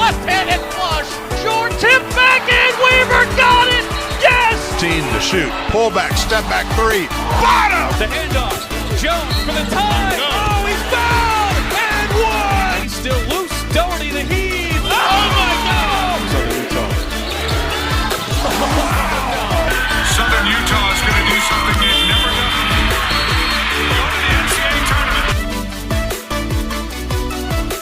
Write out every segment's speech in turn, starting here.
left-handed flush. Short tip back in. Weaver got it. Yes. Team to shoot. Pull back, step back three. Bottom. The handoff. Jones for the tie. Oh, he's fouled and one. He's still loose. Doherty the heave. Oh my God. Southern Utah. Wow. Southern Utah is going to do something they've never done. Go to the NCAA tournament.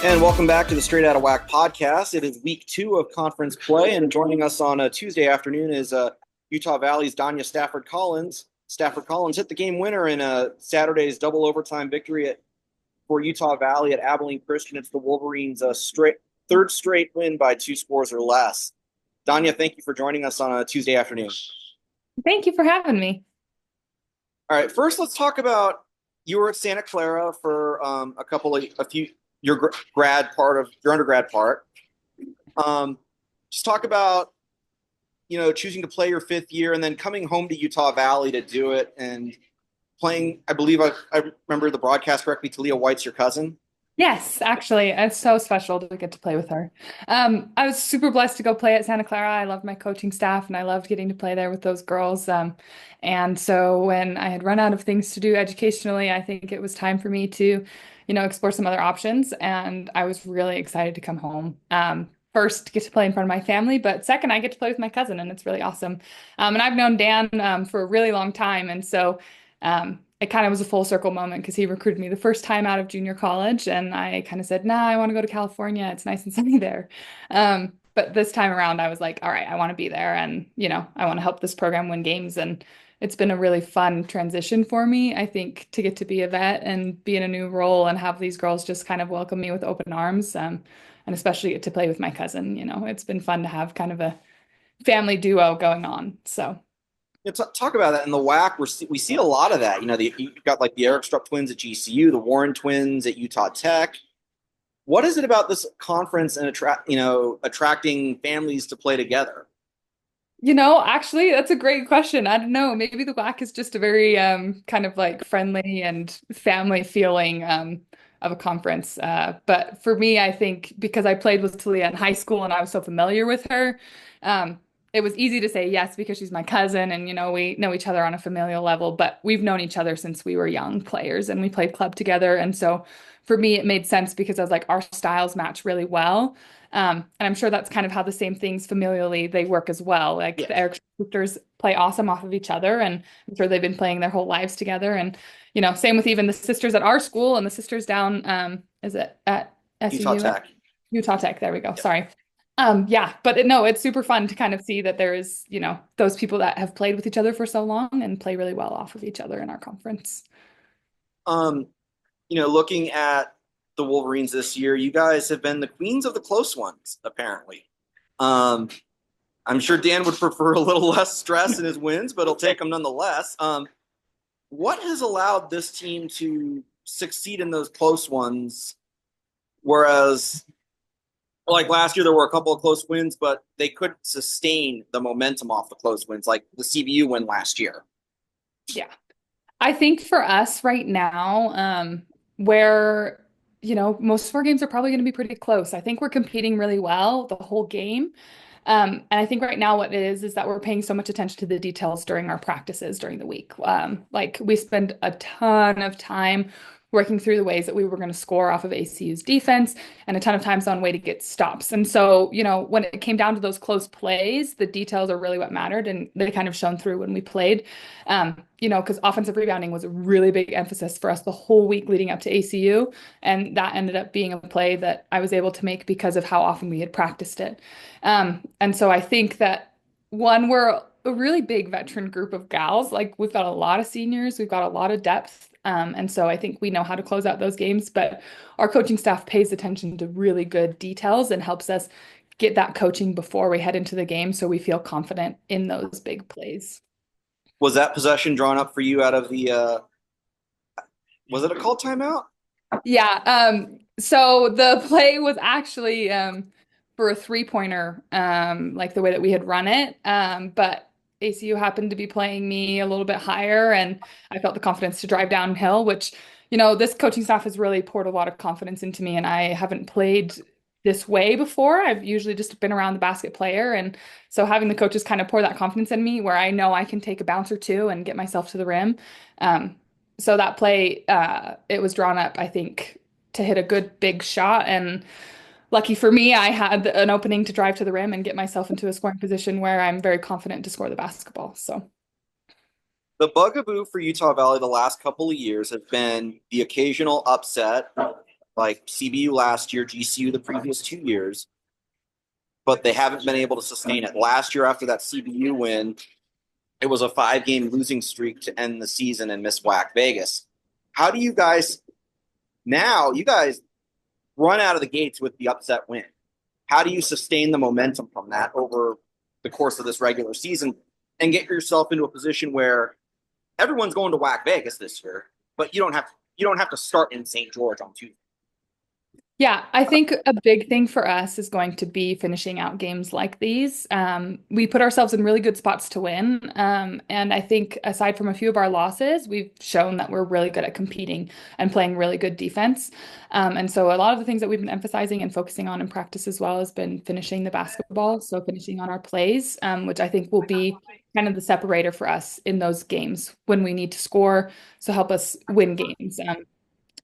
And welcome back to the Straight Outta Whack podcast. It is week 2 of conference play, and joining us on a Tuesday afternoon is Utah Valley's Danja Stafford Collins. Stafford Collins hit the game winner in Saturday's double overtime victory for Utah Valley at Abilene Christian. It's the Wolverines' third straight win by 2 scores or less. Danja, thank you for joining us on a Tuesday afternoon. Thank you for having me. All right, first let's talk about you were at Santa Clara for your undergrad part. Just talk about choosing to play your 5th year and then coming home to Utah Valley to do it and playing. I believe I remember the broadcast correctly. Talia White's your cousin. Yes, actually, it's so special to get to play with her. I was super blessed to go play at Santa Clara. I loved my coaching staff and I loved getting to play there with those girls. And so when I had run out of things to do educationally, I think it was time for me to, explore some other options. And I was really excited to come home. First, to get to play in front of my family, but second, I get to play with my cousin, and it's really awesome. And I've known Dan for a really long time, and so it kind of was a full circle moment because he recruited me the first time out of junior college, and I kind of said, "Nah, I want to go to California. It's nice and sunny there." But this time around, I was like, "All right, I want to be there, and I want to help this program win games." And it's been a really fun transition for me, I think, to get to be a vet and be in a new role and have these girls just kind of welcome me with open arms. And especially get to play with my cousin. It's been fun to have kind of a family duo going on. So talk about that in the WAC. We see a lot of that. You've got like the Eric Strupp twins at GCU, the Warren twins at Utah Tech. What is it about this conference and attracting families to play together? Actually, that's a great question. I don't know. Maybe the WAC is just a very kind of like friendly and family feeling of a conference. But for me, I think because I played with Talia in high school and I was so familiar with her, it was easy to say yes because she's my cousin and, we know each other on a familial level, but we've known each other since we were young players and we played club together. And so for me, it made sense because I was like, our styles match really well. And I'm sure that's kind of how the same things familially they work as well. Like the Eric sisters play awesome off of each other, and I'm sure they've been playing their whole lives together. And same with even the sisters at our school and the sisters down. Is it at SUU? Utah Tech. Utah Tech. There we go. Sorry. But it's super fun to kind of see that there is those people that have played with each other for so long and play really well off of each other in our conference. Looking at the Wolverines this year, you guys have been the queens of the close ones, apparently. I'm sure Dan would prefer a little less stress in his wins, but he'll take them nonetheless. What has allowed this team to succeed in those close ones, whereas like last year there were a couple of close wins, but they couldn't sustain the momentum off the close wins, like the CBU win last year? Yeah. I think for us right now, where most of our games are probably going to be pretty close. I think we're competing really well the whole game. And I think right now what it is that we're paying so much attention to the details during our practices during the week. Like we spend a ton of time working through the ways that we were going to score off of ACU's defense and a ton of times on way to get stops. And so, when it came down to those close plays, the details are really what mattered. And they kind of shone through when we played, because offensive rebounding was a really big emphasis for us the whole week leading up to ACU. And that ended up being a play that I was able to make because of how often we had practiced it. And so I think that we're a really big veteran group of gals. Like we've got a lot of seniors, we've got a lot of depth. And so I think we know how to close out those games, but our coaching staff pays attention to really good details and helps us get that coaching before we head into the game so we feel confident in those big plays. Was that possession drawn up for you out of the was it a called timeout? Yeah. So the play was actually for a 3-pointer, like the way that we had run it. But ACU happened to be playing me a little bit higher, and I felt the confidence to drive downhill, which, this coaching staff has really poured a lot of confidence into me, and I haven't played this way before. I've usually just been around the basket player. And so having the coaches kind of pour that confidence in me where I know I can take a bounce or two and get myself to the rim. Um, so that play, it was drawn up, I think, to hit a good big shot. And lucky for me, I had an opening to drive to the rim and get myself into a scoring position where I'm very confident to score the basketball. So. The bugaboo for Utah Valley the last couple of years have been the occasional upset, like CBU last year, GCU the previous 2 years, but they haven't been able to sustain it. Last year, after that CBU win, it was a 5-game losing streak to end the season and miss WAC Vegas. How do you guys run out of the gates with the upset win? How do you sustain the momentum from that over the course of this regular season and get yourself into a position where everyone's going to WAC Vegas this year, but you don't have to start in St. George on Tuesday? Yeah, I think a big thing for us is going to be finishing out games like these. We put ourselves in really good spots to win. And I think aside from a few of our losses, we've shown that we're really good at competing and playing really good defense. And so a lot of the things that we've been emphasizing and focusing on in practice as well has been finishing the basketball. So finishing on our plays, which I think will be kind of the separator for us in those games when we need to score. So help us win games.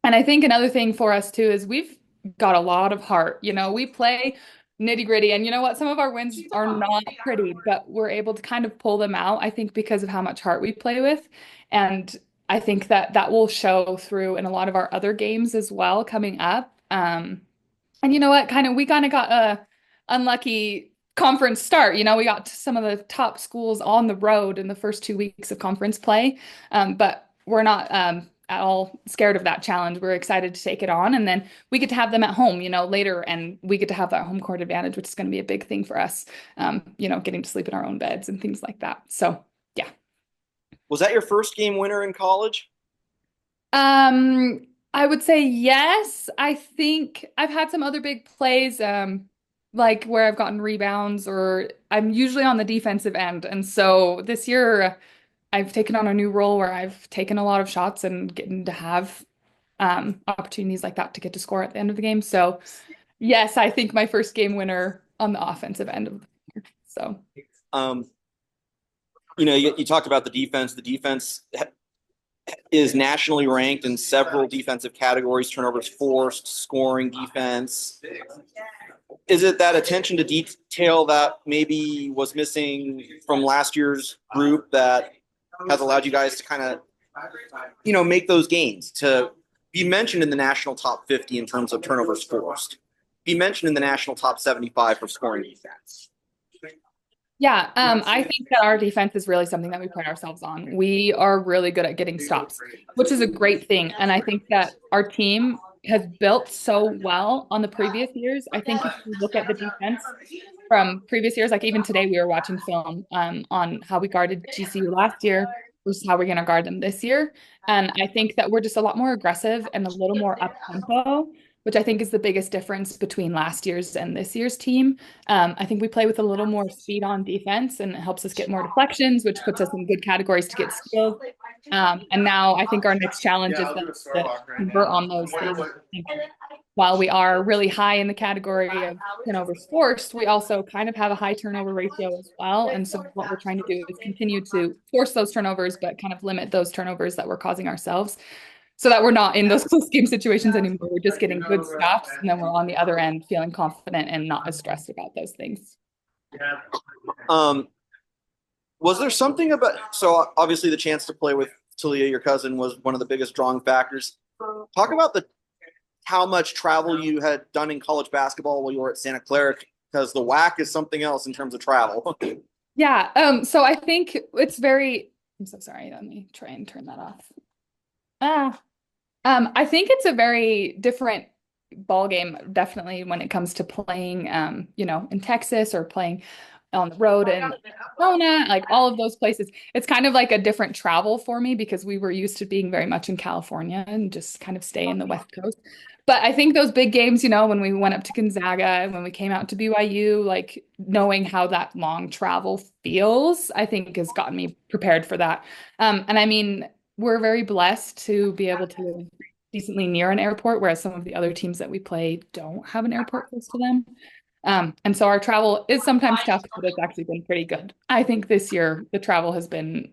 And I think another thing for us too is we've got a lot of heart. We play nitty gritty, and you know what? Some of our wins are not pretty, but we're able to kind of pull them out, I think, because of how much heart we play with. And I think that that will show through in a lot of our other games as well coming up. And you know what? We kind of got a unlucky conference start. We got to some of the top schools on the road in the first 2 weeks of conference play. But we're not at all scared of that challenge. We're excited to take it on. And then we get to have them at home, later, and we get to have that home court advantage, which is going to be a big thing for us, getting to sleep in our own beds and things like that. So, yeah. Was that your first game winner in college? I would say yes. I think I've had some other big plays, like where I've gotten rebounds, or I'm usually on the defensive end. And so this year I've taken on a new role where I've taken a lot of shots and getting to have opportunities like that to get to score at the end of the game. So yes, I think my first game winner on the offensive end of the year. So, you talked about the defense. The defense is nationally ranked in several defensive categories: turnovers forced, scoring defense. Is it that attention to detail that maybe was missing from last year's group that has allowed you guys to kind of, make those gains, to be mentioned in the national top 50 in terms of turnovers forced, be mentioned in the national top 75 for scoring defense? Yeah, I think that our defense is really something that we pride ourselves on. We are really good at getting stops, which is a great thing. And I think that our team has built so well on the previous years. I think if you look at the defense from previous years, like even today, we were watching film on how we guarded GCU last year versus how we're going to guard them this year. And I think that we're just a lot more aggressive and a little more up tempo, which I think is the biggest difference between last year's and this year's team. I think we play with a little more speed on defense, and it helps us get more deflections, which puts us in good categories to get steals. And now I think our next challenge is to convert on those things. While we are really high in the category of turnovers forced, we also kind of have a high turnover ratio as well. And so what we're trying to do is continue to force those turnovers, but kind of limit those turnovers that we're causing ourselves, so that we're not in those close game situations anymore. We're just getting good stops, and then we're on the other end feeling confident and not as stressed about those things. Was there something about, so obviously the chance to play with Talia, your cousin, was one of the biggest drawing factors. Talk about how much travel you had done in college basketball while you were at Santa Clara, because the WAC is something else in terms of travel. Yeah. So I think it's I'm so sorry. Let me try and turn that off. I think it's a very different ball game, definitely, when it comes to playing, in Texas or playing on the road in Arizona, like all of those places. It's kind of like a different travel for me because we were used to being very much in California and just kind of stay in the West Coast. But I think those big games, when we went up to Gonzaga, when we came out to BYU, like knowing how that long travel feels, I think has gotten me prepared for that. And I mean, we're very blessed to be able to decently near an airport, whereas some of the other teams that we play don't have an airport close to them. And so our travel is sometimes tough, but it's actually been pretty good. I think this year the travel has been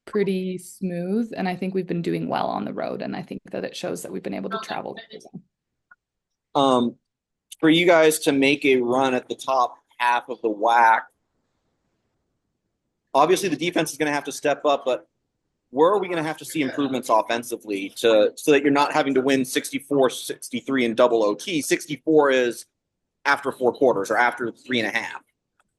pretty smooth, and I think we've been doing well on the road, and I think that it shows that we've been able to travel. Um, for you guys to make a run at the top half of the WAC, obviously the defense is going to have to step up, but where are we going to have to see improvements offensively so that you're not having to win 64-63 in double OT? 64 is after 4 quarters or after 3.5.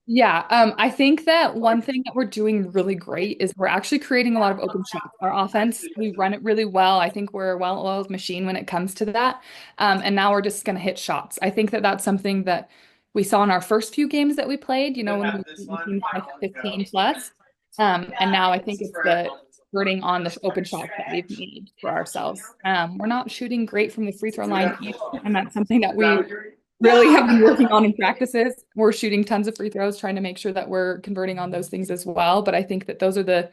Yeah, I think that one thing that we're doing really great is we're actually creating a lot of open shots. Our offense, we run it really well. I think we're a well-oiled machine when it comes to that. And now we're just going to hit shots. I think that that's something that we saw in our first few games that we played, when we beat teams by 15 plus. And now I think it's the converting on the open shots that we've made for ourselves. We're not shooting great from the free throw line either, and that's something that we really have been working on in practices. We're shooting tons of free throws, trying to make sure that we're converting on those things as well. But I think that those are the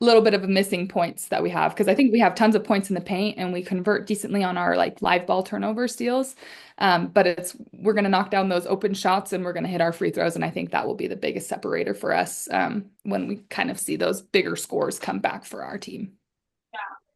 little bit of a missing points that we have, because I think we have tons of points in the paint and we convert decently on our like live ball turnover steals. But we're going to knock down those open shots and we're going to hit our free throws. And I think that will be the biggest separator for us when we kind of see those bigger scores come back for our team.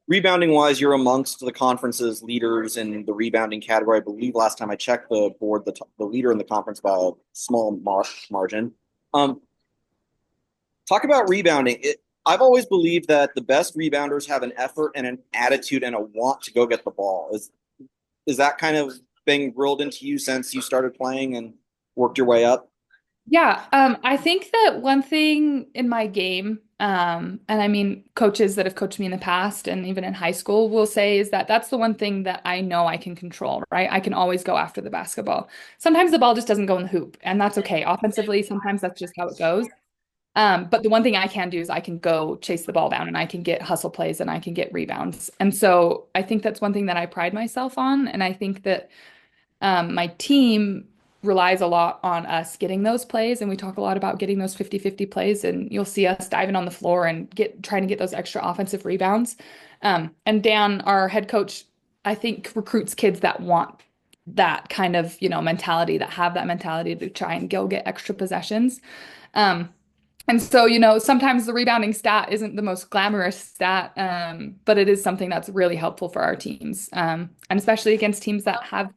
Rebounding wise, you're amongst the conference's leaders in the rebounding category. I believe last time I checked the board, the leader in the conference by a small margin. Talk about rebounding. I've always believed that the best rebounders have an effort and an attitude and a want to go get the ball. Is that kind of been drilled into you since you started playing and worked your way up? Yeah, I think that one thing in my game, and I mean, coaches that have coached me in the past and even in high school will say is that that's the one thing that I know I can control, right? I can always go after the basketball. Sometimes the ball just doesn't go in the hoop, and that's okay. Offensively, sometimes that's just how it goes. But the one thing I can do is I can go chase the ball down and I can get hustle plays and I can get rebounds. And so I think that's one thing that I pride myself on. And I think that my team relies a lot on us getting those plays. And we talk a lot about getting those 50-50 plays. And you'll see us diving on the floor and trying to get those extra offensive rebounds. And Dan, our head coach, I think recruits kids that want that kind of, mentality, that have that mentality to try and go get extra possessions. And so, sometimes the rebounding stat isn't the most glamorous stat, but it is something that's really helpful for our teams. And especially against teams that have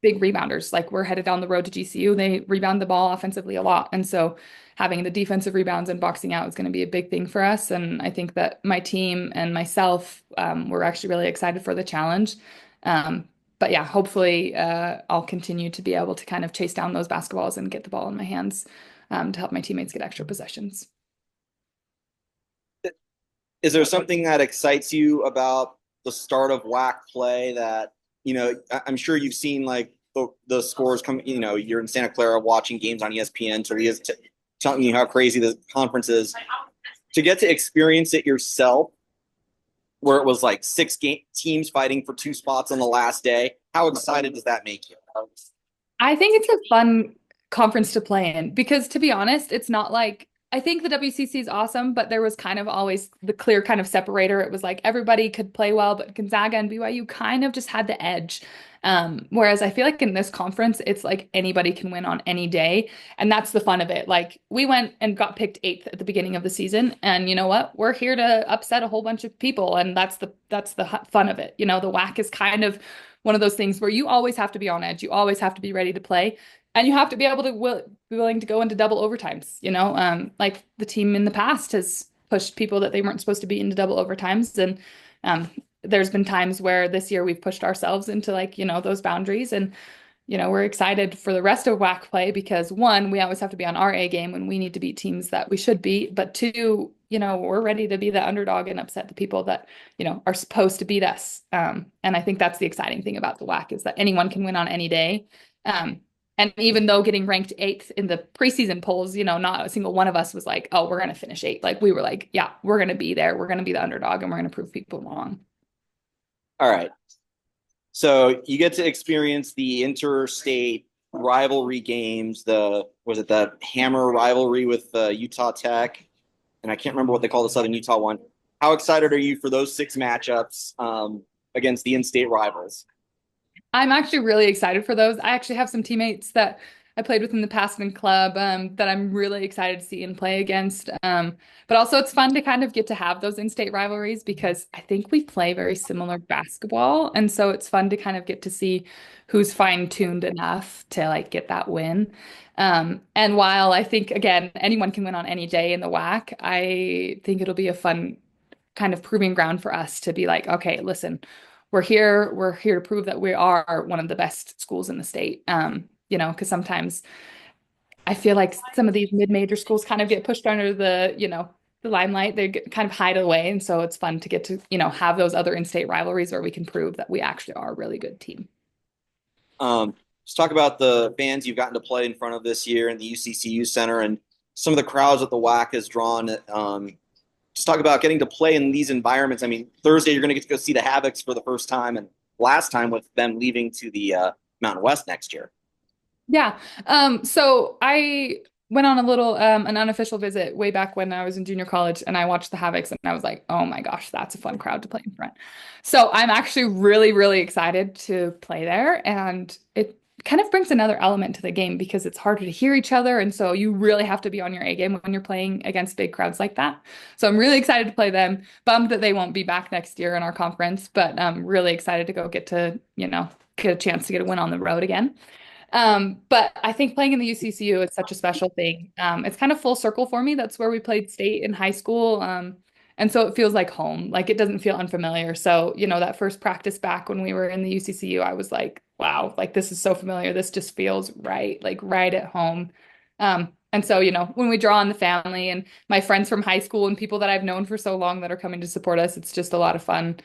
big rebounders. Like we're headed down the road to GCU, they rebound the ball offensively a lot. And so having the defensive rebounds and boxing out is going to be a big thing for us. And I think that my team and myself, we're actually really excited for the challenge. But yeah, hopefully I'll continue to be able to kind of chase down those basketballs and get the ball in my hands to help my teammates get extra possessions. Is there something that excites you about the start of WAC play that, I'm sure you've seen like the scores come, you're in Santa Clara watching games on ESPN, so he is telling you how crazy the conference is. To get to experience it yourself, where it was like 6 teams fighting for 2 spots on the last day, how excited does that make you? I think it's a fun conference to play in because, to be honest, it's not like I think the WCC is awesome, but there was kind of always the clear kind of separator. It was like everybody could play well, but Gonzaga and BYU kind of just had the edge. Whereas I feel like in this conference, it's like anybody can win on any day. And that's the fun of it. Like we went and got picked 8th at the beginning of the season. And you know what? We're here to upset a whole bunch of people. And that's the fun of it. The WAC is kind of one of those things where you always have to be on edge. You always have to be ready to play. And you have to be able to be willing to go into double overtimes, like the team in the past has pushed people that they weren't supposed to be into double overtimes. And there's been times where this year we've pushed ourselves into those boundaries. And, we're excited for the rest of WAC play because 1, we always have to be on our A game when we need to beat teams that we should beat. But 2, we're ready to be the underdog and upset the people that, are supposed to beat us. And I think that's the exciting thing about the WAC is that anyone can win on any day. And even though getting ranked 8th in the preseason polls, not a single one of us was like, oh, we're going to finish 8th. Like we were like, yeah, we're going to be there. We're going to be the underdog and we're going to prove people wrong. All right. So you get to experience the interstate rivalry games. Was it the Hammer rivalry with Utah Tech? And I can't remember what they call the Southern Utah one. How excited are you for those 6 matchups? against the in-state rivals? I'm actually really excited for those. I actually have some teammates that I played with in the past in club that I'm really excited to see and play against. But also, it's fun to kind of get to have those in-state rivalries because I think we play very similar basketball, and so it's fun to kind of get to see who's fine-tuned enough to like get that win. And while I think again anyone can win on any day in the WAC, I think it'll be a fun kind of proving ground for us to be like, okay, listen, we're here to prove that we are one of the best schools in the state. Because sometimes I feel like some of these mid-major schools kind of get pushed under the limelight. They get, kind of hide away, and so it's fun to get to, have those other in-state rivalries where we can prove that we actually are a really good team. Let's talk about the fans you've gotten to play in front of this year in the UCCU Center and some of the crowds that the WAC has drawn. Just talk about getting to play in these environments. I mean, Thursday you're going to get to go see the Havocs for the first time, and last time with them leaving to the Mountain West next year. Yeah. So I went on a little an unofficial visit way back when I was in junior college, and I watched the Havocs and I was like, oh my gosh, that's a fun crowd to play in front. So I'm actually really, really excited to play there, and it kind of brings another element to the game because it's harder to hear each other, and so you really have to be on your A game when you're playing against big crowds like that. So I'm really excited to play them. Bummed that they won't be back next year in our conference, but I'm really excited to go get to, get a chance to get a win on the road again. But I think playing in the UCCU is such a special thing. It's kind of full circle for me. That's where we played state in high school. And so it feels like home. Like it doesn't feel unfamiliar. So, that first practice back when we were in the UCCU, I was like, wow, like this is so familiar. This just feels right, like right at home. And so, when we draw on the family and my friends from high school and people that I've known for so long that are coming to support us, it's just a lot of fun.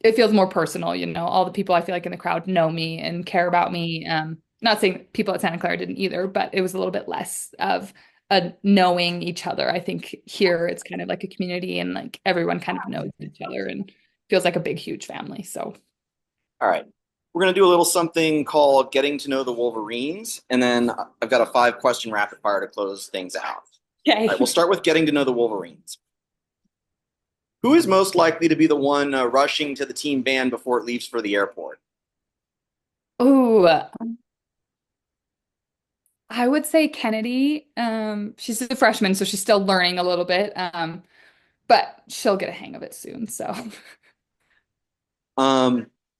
It feels more personal, all the people I feel like in the crowd know me and care about me. Not saying people at Santa Clara didn't either, but it was a little bit less of a knowing each other. I think here it's kind of like a community and like everyone kind of knows each other and feels like a big, huge family. So, all right. We're going to do a little something called Getting to Know the Wolverines, and then I've got a 5-question rapid fire to close things out. Okay. All right, we'll start with Getting to Know the Wolverines. Who is most likely to be the one rushing to the team van before it leaves for the airport? Oh, I would say Kennedy. She's a freshman, so she's still learning a little bit. But she'll get a hang of it soon. So,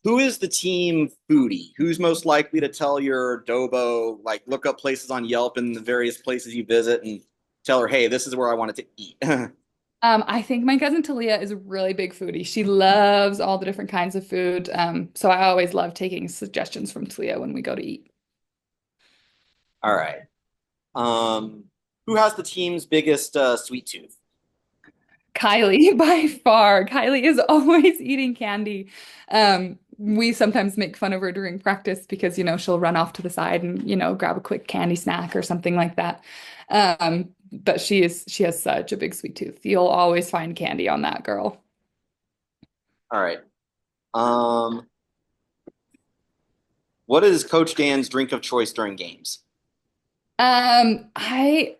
who is the team foodie? Who's most likely to tell your Dobo, like look up places on Yelp and the various places you visit and tell her, hey, this is where I wanted to eat? I think my cousin Talia is a really big foodie. She loves all the different kinds of food. So I always love taking suggestions from Talia when we go to eat. All right. Who has the team's biggest sweet tooth? Kylie, by far. Kylie is always eating candy. We sometimes make fun of her during practice because, she'll run off to the side and, grab a quick candy snack or something like that. But she has such a big sweet tooth. You'll always find candy on that girl. All right. What is Coach Dan's drink of choice during games? I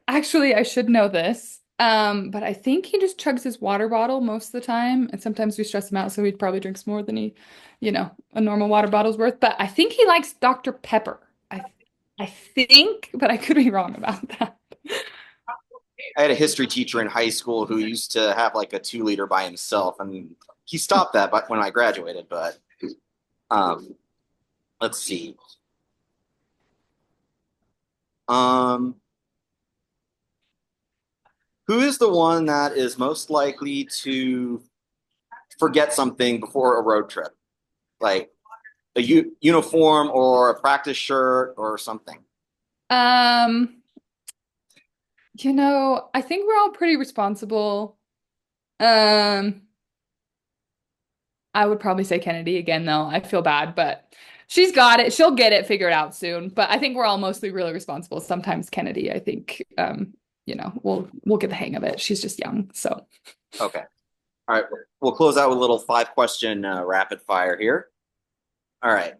should know this. But I think he just chugs his water bottle most of the time, and sometimes we stress him out, so he probably drinks more than a normal water bottle's worth. But I think he likes Dr. Pepper. I think, but I could be wrong about that. I had a history teacher in high school who used to have like a 2-liter by himself, and he stopped that when I graduated. But let's see. Who is the one that is most likely to forget something before a road trip, like a uniform or a practice shirt or something? I think we're all pretty responsible. I would probably say Kennedy again, though. I feel bad, but she's got it. She'll get it figured out soon. But I think we're all mostly really responsible. Sometimes Kennedy, I think, we'll get the hang of it. She's just young, so. Okay. All right. We'll close out with a little 5-question rapid fire here. All right.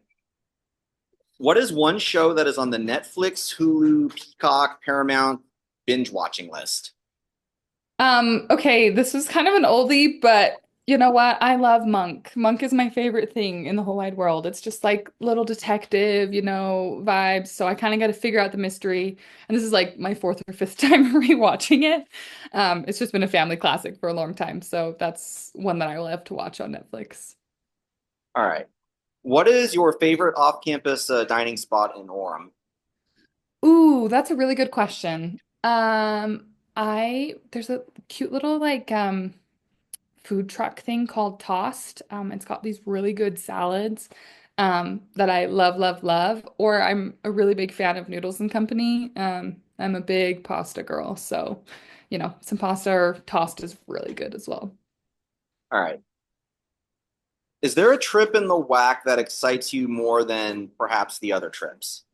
What is one show that is on the Netflix, Hulu, Peacock, Paramount binge watching list? Okay, this was kind of an oldie, but You know what? I love Monk. Monk is my favorite thing in the whole wide world. It's just like little detective, vibes. So I kind of got to figure out the mystery. And this is like my fourth or fifth time rewatching it. It's just been a family classic for a long time. So that's one that I will have to watch on Netflix. All right. What is your favorite off-campus dining spot in Orem? Ooh, that's a really good question. There's a cute little food truck thing called Tossed. It's got these really good salads that I love, love, love. Or I'm a really big fan of Noodles and Company. I'm a big pasta girl, so some pasta or tossed is really good as well. All right. Is there a trip in the WAC that excites you more than perhaps the other trips?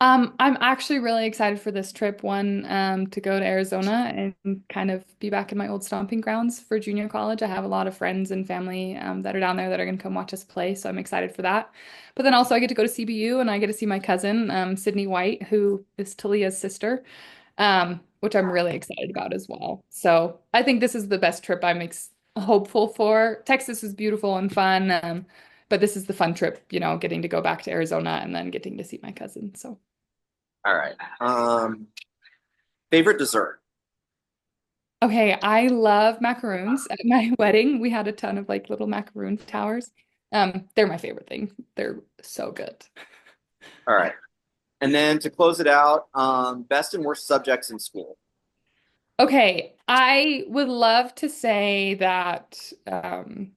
I'm actually really excited for this trip, one, to go to Arizona and kind of be back in my old stomping grounds for junior college. I have a lot of friends and family that are down there that are going to come watch us play, so I'm excited for that. But then also I get to go to CBU and I get to see my cousin, Sydney White, who is Talia's sister, which I'm really excited about as well. So I think this is the best trip I'm ex hopeful for. Texas is beautiful and fun, but this is the fun trip, getting to go back to Arizona and then getting to see my cousin. So. All right. Favorite dessert? Okay, I love macaroons. At my wedding, we had a ton of like little macaroon towers. They're my favorite thing. They're so good. All right. And then to close it out, best and worst subjects in school. Okay, I would love to say that I'm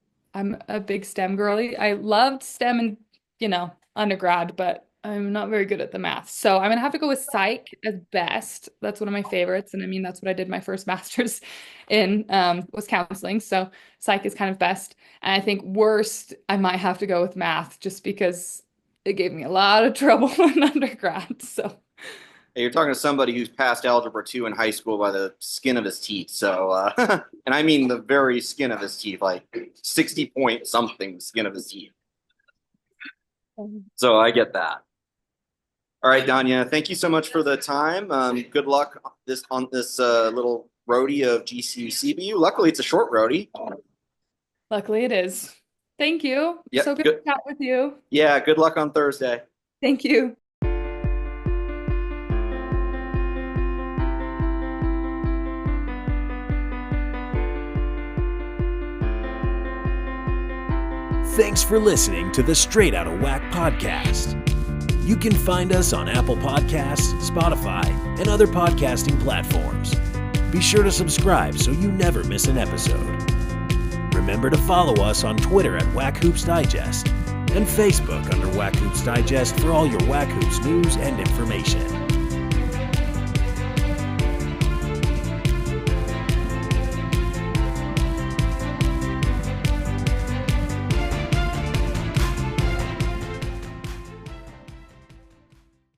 a big STEM girly. I loved STEM in, undergrad, but I'm not very good at the math. So I'm gonna have to go with psych as best. That's one of my favorites, and I mean that's what I did my first master's in was counseling. So psych is kind of best. And I think worst, I might have to go with math just because it gave me a lot of trouble in undergrad. So. Hey, you're talking to somebody who's passed Algebra 2 in high school by the skin of his teeth. So, and I mean the very skin of his teeth, like 60 point something skin of his teeth. So I get that. All right, Danya, thank you so much for the time. Good luck on this little roadie of GCU CBU. Luckily, it's a short roadie. Luckily it is. Thank you. Yep, So good good. to chat with you. Yeah, good luck on Thursday. Thank you. Thanks for listening to the Straight Outta Whack podcast. You can find us on Apple Podcasts, Spotify, and other podcasting platforms. Be sure to subscribe so you never miss an episode. Remember to follow us on Twitter at Whack Hoops Digest and Facebook under Whack Hoops Digest for all your Whack Hoops news and information.